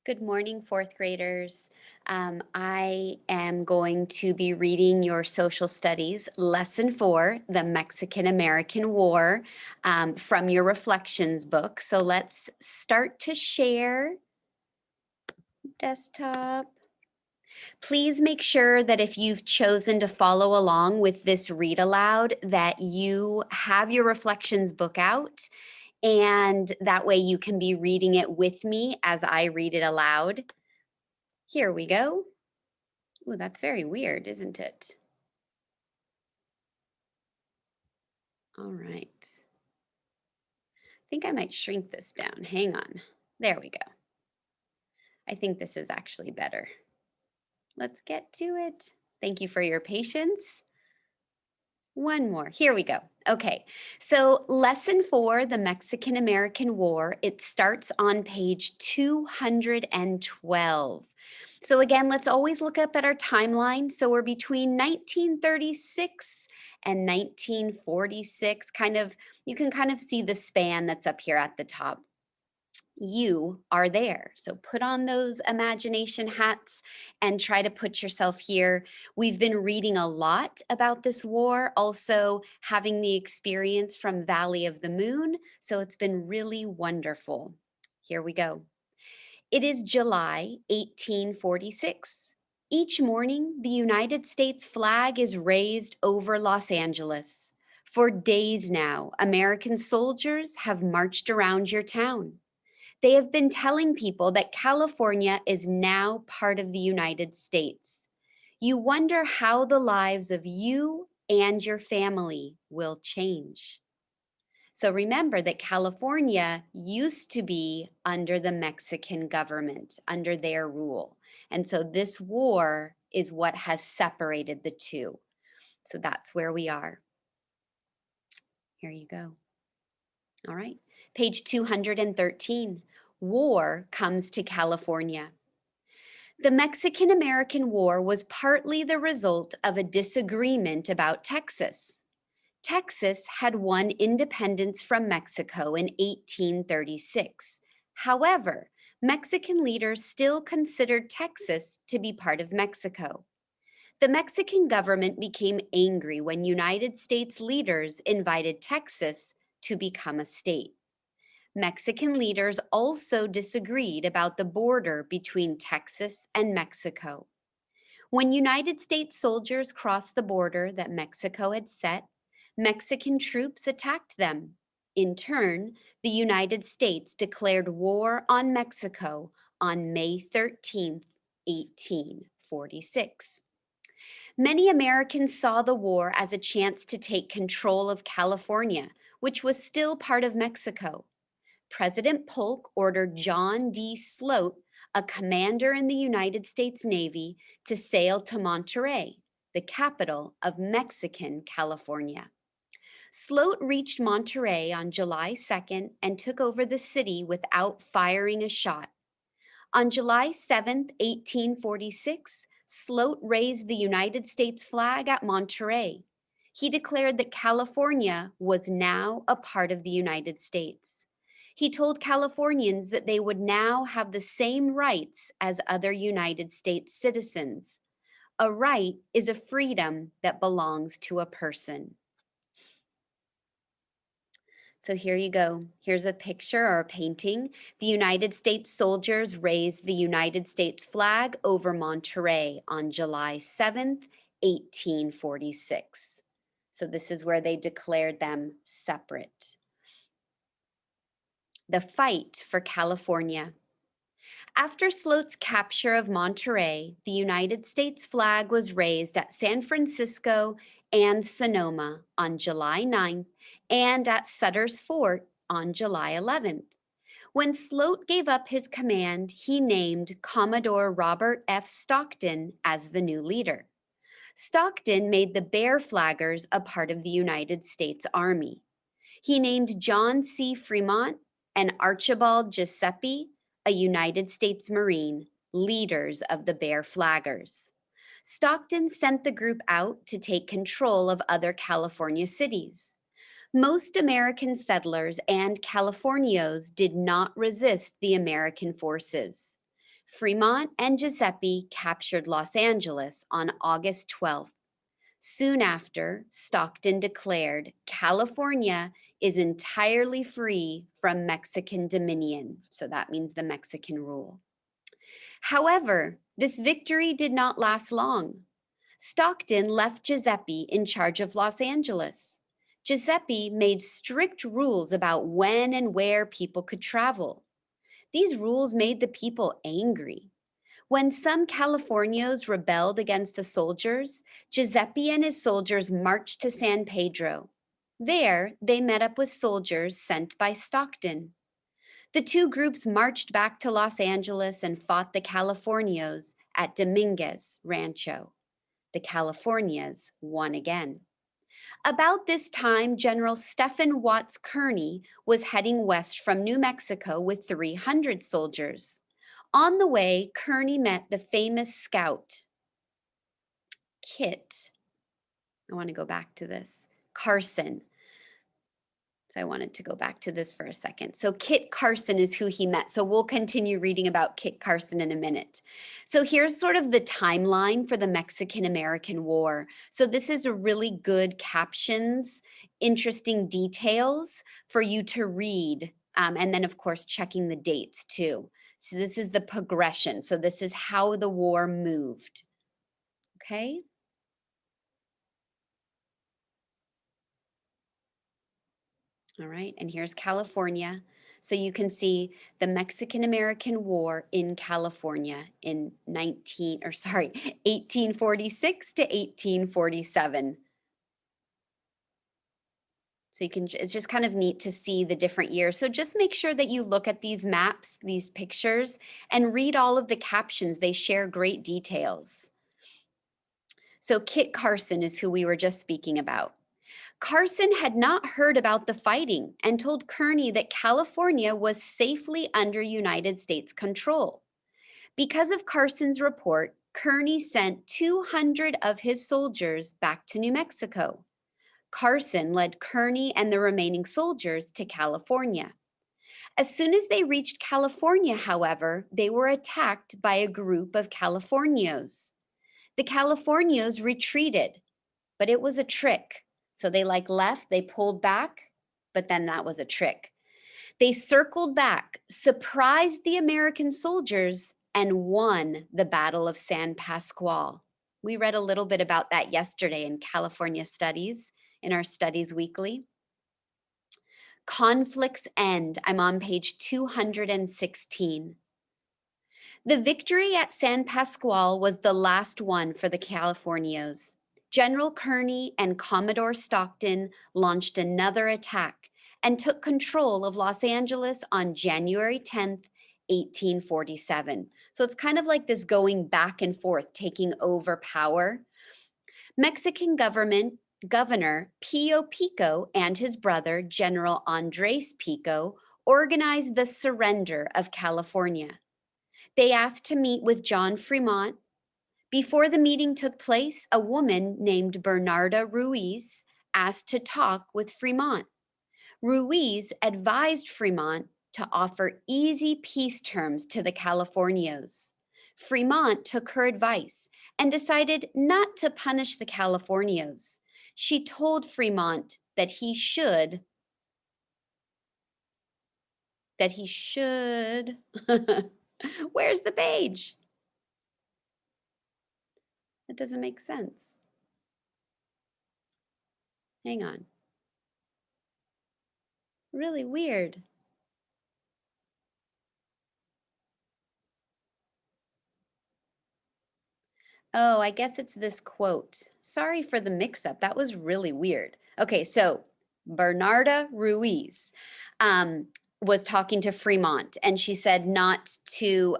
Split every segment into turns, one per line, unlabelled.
Good morning, fourth graders. I am going to be reading your social studies lesson 4, the Mexican American War, from your reflections book. So let's start to share desktop. Please make sure that if you've chosen to follow along with this read aloud, that you have your reflections book out, and that way you can be reading it with me as I read it aloud. Here we go. Ooh, that's very weird, isn't it? All right. I think I might shrink this down. Hang on. There we go. I think this is actually better. Let's get to it. Thank you for your patience. One more. Here we go. Okay. So, lesson 4, the Mexican American War, it starts on page 212. So, again, let's always look up at our timeline. So, we're between 1936 and 1946. You can kind of see the span that's up here at the top. You are there. So put on those imagination hats and try to put yourself here. We've been reading a lot about this war, also having the experience from Valley of the Moon. So it's been really wonderful. Here we go. It is July 1846. Each morning, the United States flag is raised over Los Angeles. For days now, American soldiers have marched around your town. They have been telling people that California is now part of the United States. You wonder how the lives of you and your family will change. So remember that California used to be under the Mexican government, under their rule. And so this war is what has separated the two. So that's where we are. Here you go. All right. Page 213. War comes to California. The Mexican American War was partly the result of a disagreement about Texas. Texas had won independence from Mexico in 1836. However, Mexican leaders still considered Texas to be part of Mexico. The Mexican government became angry when United States leaders invited Texas to become a state. Mexican leaders also disagreed about the border between Texas and Mexico. When United States soldiers crossed the border that Mexico had set, Mexican troops attacked them. In turn, the United States declared war on Mexico on May 13th, 1846. Many Americans saw the war as a chance to take control of California, which was still part of Mexico. President Polk ordered John D. Sloat, a commander in the United States Navy, to sail to Monterey, the capital of Mexican California. Sloat reached Monterey on July 2nd and took over the city without firing a shot. On July 7th, 1846, Sloat raised the United States flag at Monterey. He declared that California was now a part of the United States. He told Californians that they would now have the same rights as other United States citizens. A right is a freedom that belongs to a person. So here you go. Here's a picture or a painting. The United States soldiers raised the United States flag over Monterey on July 7th, 1846. So this is where they declared them separate. The fight for California. After Sloat's capture of Monterey, the United States flag was raised at San Francisco and Sonoma on July 9th and at Sutter's Fort on July 11th. When Sloat gave up his command, he named Commodore Robert F. Stockton as the new leader. Stockton made the Bear Flaggers a part of the United States Army. He named John C. Fremont and Archibald Giuseppe, a United States Marine, leaders of the Bear Flaggers. Stockton sent the group out to take control of other California cities. Most American settlers and Californios did not resist the American forces. Fremont and Giuseppe captured Los Angeles on August 12th. Soon after, Stockton declared California is entirely free from Mexican dominion. So that means the Mexican rule. However, this victory did not last long. Stockton left Giuseppe in charge of Los Angeles. Giuseppe made strict rules about when and where people could travel. These rules made the people angry. When some Californios rebelled against the soldiers, Giuseppe and his soldiers marched to San Pedro. There, they met up with soldiers sent by Stockton. The two groups marched back to Los Angeles and fought the Californios at Dominguez Rancho. The Californias won again. About this time, General Stephen Watts Kearny was heading west from New Mexico with 300 soldiers. On the way, Kearny met the famous scout, Kit. I want to go back to this. Carson. So I wanted to go back to this for a second. So Kit Carson is who he met. So we'll continue reading about Kit Carson in a minute. So here's sort of the timeline for the Mexican-American War. So this is a really good captions, interesting details for you to read. And then of course, checking the dates too. So this is the progression. So this is how the war moved. Okay. All right, and here's California. So you can see the Mexican-American War in California in 1846 to 1847. So you can, it's just kind of neat to see the different years. So just make sure that you look at these maps, these pictures, and read all of the captions. They share great details. So Kit Carson is who we were just speaking about. Carson had not heard about the fighting and told Kearny that California was safely under United States control. Because of Carson's report, Kearny sent 200 of his soldiers back to New Mexico. Carson led Kearny and the remaining soldiers to California. As soon as they reached California, however, they were attacked by a group of Californios. The Californios retreated, but it was a trick. So they left, they pulled back, but then that was a trick. They circled back, surprised the American soldiers, and won the Battle of San Pasqual. We read a little bit about that yesterday in California Studies, in our Studies Weekly. Conflicts end. I'm on page 216. The victory at San Pasqual was the last one for the Californios. General Kearny and Commodore Stockton launched another attack and took control of Los Angeles on January 10th, 1847. So it's kind of like this going back and forth, taking over power. Mexican Governor Pio Pico and his brother, General Andres Pico, organized the surrender of California. They asked to meet with John Fremont. Before the meeting took place, a woman named Bernarda Ruiz asked to talk with Fremont. Ruiz advised Fremont to offer easy peace terms to the Californios. Fremont took her advice and decided not to punish the Californios. She told Fremont that he should, where's the page? That doesn't make sense. Hang on. Really weird. Oh, I guess it's this quote. Sorry for the mix-up. That was really weird. Okay, so Bernarda Ruiz was talking to Fremont, and she said not to,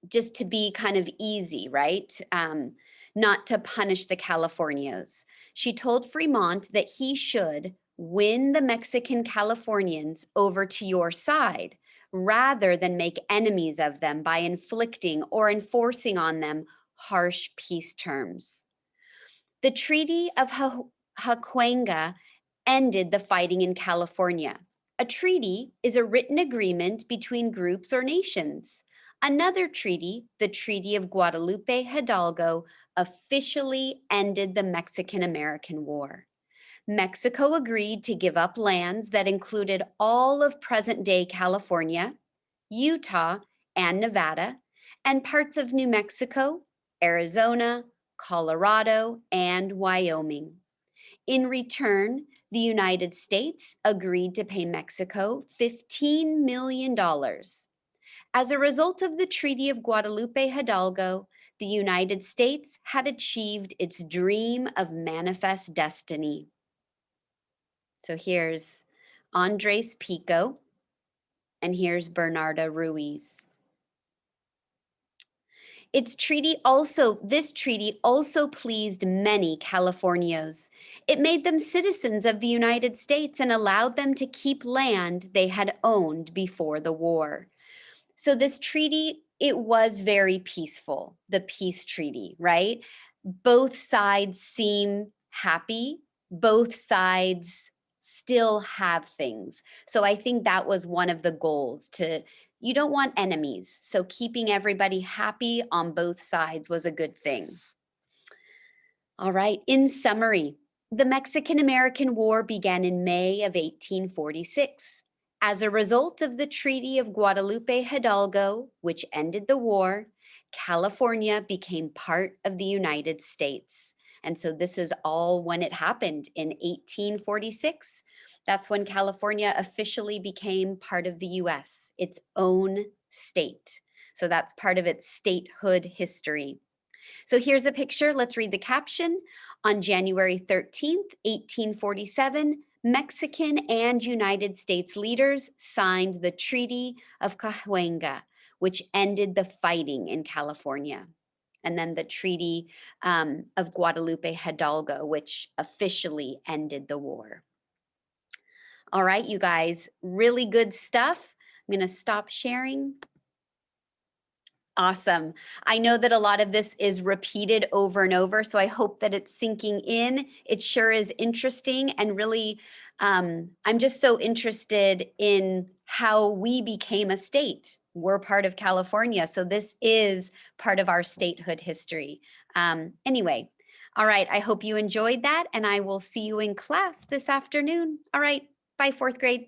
just to be kind of easy, right? Not to punish the Californios. She told Fremont that he should win the Mexican Californians over to your side rather than make enemies of them by inflicting or enforcing on them harsh peace terms. The Treaty of Huaquenga ended the fighting in California. A treaty is a written agreement between groups or nations. Another treaty, the Treaty of Guadalupe Hidalgo, officially ended the Mexican-American War. Mexico agreed to give up lands that included all of present-day California, Utah, and Nevada, and parts of New Mexico, Arizona, Colorado, and Wyoming. In return, the United States agreed to pay Mexico $15 million. As a result of the Treaty of Guadalupe Hidalgo, the United States had achieved its dream of manifest destiny. So here's Andres Pico, and here's Bernarda Ruiz. This treaty also pleased many Californios. It made them citizens of the United States and allowed them to keep land they had owned before the war. So this treaty, it was very peaceful, the peace treaty, right? Both sides seem happy. Both sides still have things. So I think that was one of the goals you don't want enemies. So keeping everybody happy on both sides was a good thing. All right, in summary, the Mexican-American War began in May of 1846. As a result of the Treaty of Guadalupe Hidalgo, which ended the war, California became part of the United States. And so this is all when it happened in 1846. That's when California officially became part of the US, its own state. So that's part of its statehood history. So here's a picture. Let's read the caption. On January 13th, 1847, Mexican and United States leaders signed the Treaty of Cahuenga, which ended the fighting in California. And then the Treaty of Guadalupe Hidalgo, which officially ended the war. All right, you guys, really good stuff. I'm going to stop sharing. Awesome. I know that a lot of this is repeated over and over, so I hope that it's sinking in. It sure is interesting, and really, I'm just so interested in how we became a state. We're part of California, so this is part of our statehood history. Anyway, all right, I hope you enjoyed that, and I will see you in class this afternoon. All right, bye, fourth grade.